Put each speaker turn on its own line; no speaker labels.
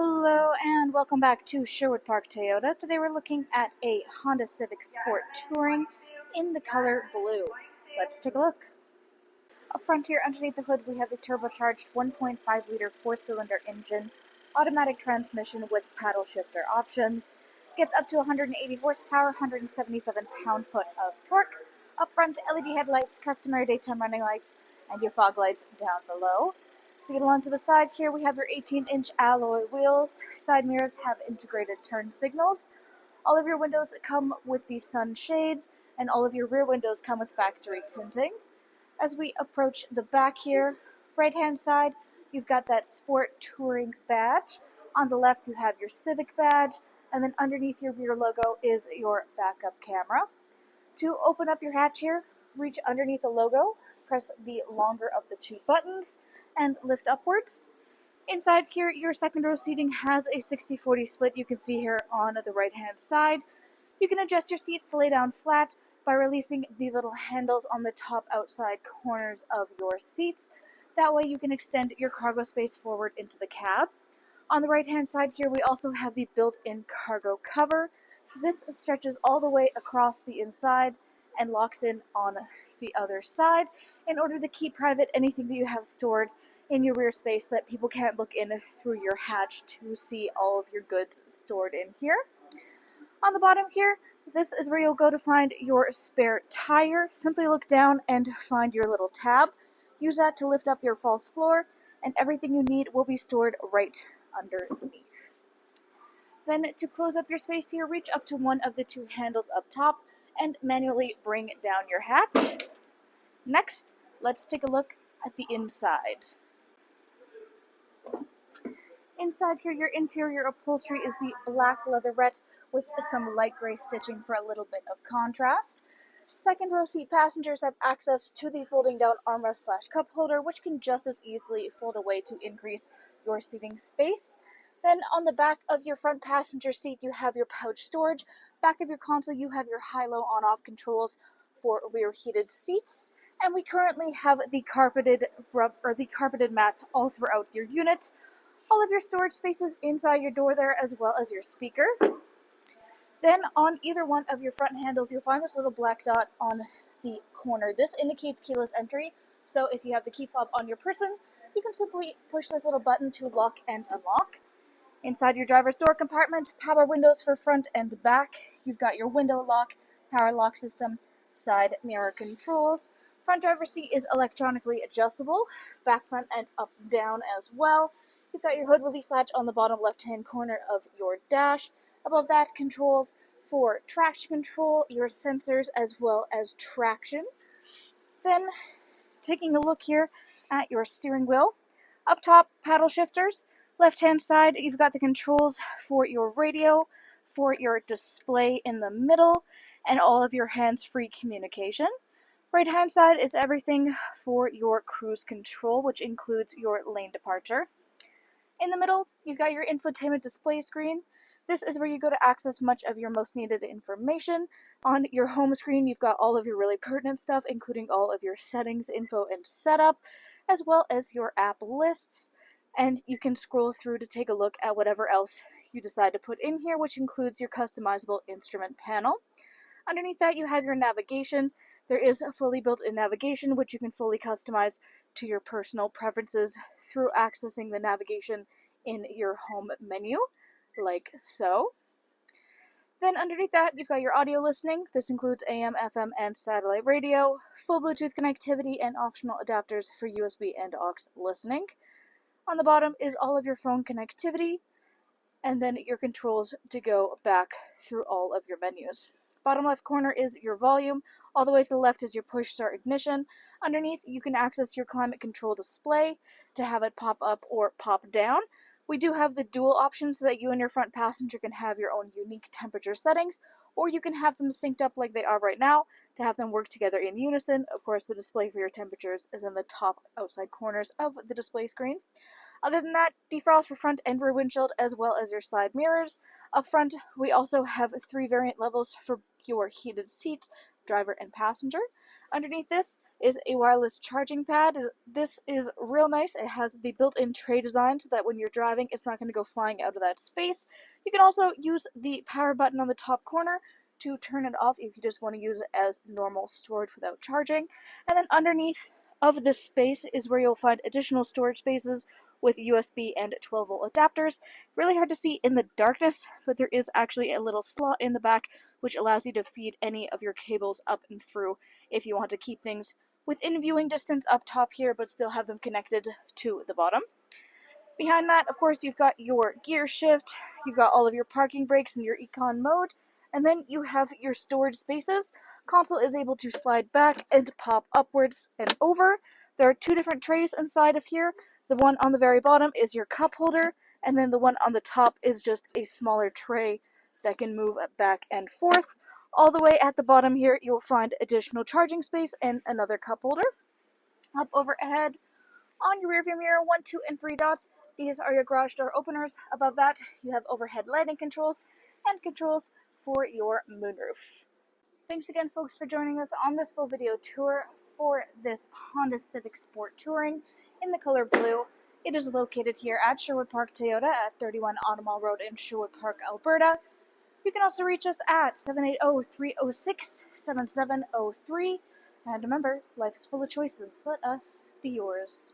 Hello and welcome back to Sherwood Park Toyota. Today we're looking at a Honda Civic Sport Touring in the color blue. Let's take a look. Up front here underneath the hood we have the turbocharged 1.5-liter 4-cylinder engine, automatic transmission with paddle shifter options. Gets up to 180 horsepower, 177 pound-foot of torque. Up front LED headlights, customary daytime running lights, and your fog lights down below. To get along to the side here, we have your 18-inch alloy wheels. Side mirrors have integrated turn signals. All of your windows come with the sun shades, and all of your rear windows come with factory tinting. As we approach the back here, right-hand side, you've got that Sport Touring badge. On the left, you have your Civic badge, and then underneath your rear logo is your backup camera. To open up your hatch here, reach underneath the logo, press the longer of the two buttons, and lift upwards. Inside here, your second row seating has a 60-40 split you can see here on the right-hand side. You can adjust your seats to lay down flat by releasing the little handles on the top outside corners of your seats. That way you can extend your cargo space forward into the cab. On the right-hand side here, we also have the built-in cargo cover. This stretches all the way across the inside and locks in on the other side in order to keep private anything that you have stored in your rear space that people can't look in through your hatch to see all of your goods stored in here. On the bottom here, this is where you'll go to find your spare tire. Simply look down and find your little tab. Use that to lift up your false floor, and everything you need will be stored right underneath. Then to close up your space here, reach up to one of the two handles up top and manually bring down your hatch. Next, let's take a look at the inside. Inside here, your interior upholstery is the black leatherette with some light gray stitching for a little bit of contrast. Second row seat passengers have access to the folding down armrest/cup holder, which can just as easily fold away to increase your seating space. Then on the back of your front passenger seat, you have your pouch storage. Back of your console, you have your high-low on-off controls for rear heated seats. And we currently have the carpeted mats all throughout your unit. All of your storage spaces inside your door there, as well as your speaker. Then on either one of your front handles, you'll find this little black dot on the corner. This indicates keyless entry, so if you have the key fob on your person, you can simply push this little button to lock and unlock. Inside your driver's door compartment, power windows for front and back. You've got your window lock, power lock system, side mirror controls. Front driver's seat is electronically adjustable, back, front, and up, down as well. You've got your hood release latch on the bottom left-hand corner of your dash. Above that, controls for traction control, your sensors, as well as traction. Then, taking a look here at your steering wheel. Up top, paddle shifters. Left-hand side, you've got the controls for your radio, for your display in the middle, and all of your hands-free communication. Right-hand side is everything for your cruise control, which includes your lane departure. In the middle, you've got your infotainment display screen. This is where you go to access much of your most needed information. On your home screen, you've got all of your really pertinent stuff, including all of your settings, info, and setup, as well as your app lists. And you can scroll through to take a look at whatever else you decide to put in here, which includes your customizable instrument panel. Underneath that, you have your navigation. There is a fully built-in navigation, which you can fully customize to your personal preferences through accessing the navigation in your home menu, like so. Then underneath that, you've got your audio listening. This includes AM, FM, and satellite radio, full Bluetooth connectivity, and optional adapters for USB and aux listening. On the bottom is all of your phone connectivity, and then your controls to go back through all of your menus. Bottom left corner is your volume. All the way to the left is your push start ignition. Underneath, you can access your climate control display to have it pop up or pop down. We do have the dual option so that you and your front passenger can have your own unique temperature settings, or you can have them synced up like they are right now to have them work together in unison. Of course, the display for your temperatures is in the top outside corners of the display screen. Other than that, defrost for front and rear windshield, as well as your side mirrors. Up front, we also have 3 variant levels for your heated seats, driver and passenger. Underneath this is a wireless charging pad. This is real nice. It has the built-in tray design so that when you're driving, it's not going to go flying out of that space. You can also use the power button on the top corner to turn it off if you just want to use it as normal storage without charging. And then underneath of this space is where you'll find additional storage spaces with USB and 12-volt adapters. Really hard to see in the darkness, but there is actually a little slot in the back which allows you to feed any of your cables up and through if you want to keep things within viewing distance up top here, but still have them connected to the bottom. Behind that, of course, you've got your gear shift, you've got all of your parking brakes and your econ mode, and then you have your storage spaces. Console is able to slide back and pop upwards and over. There are two different trays inside of here. The one on the very bottom is your cup holder, and then the one on the top is just a smaller tray that can move back and forth. All the way at the bottom here, you'll find additional charging space and another cup holder. Up overhead, on your rearview mirror, 1, 2, and 3 dots. These are your garage door openers. Above that, you have overhead lighting controls and controls for your moonroof. Thanks again, folks, for joining us on this full video tour for this Honda Civic Sport Touring in the color blue. It is located here at Sherwood Park Toyota at 31 Automall Road in Sherwood Park, Alberta. You can also reach us at 780-306-7703. And remember, life is full of choices. Let us be yours.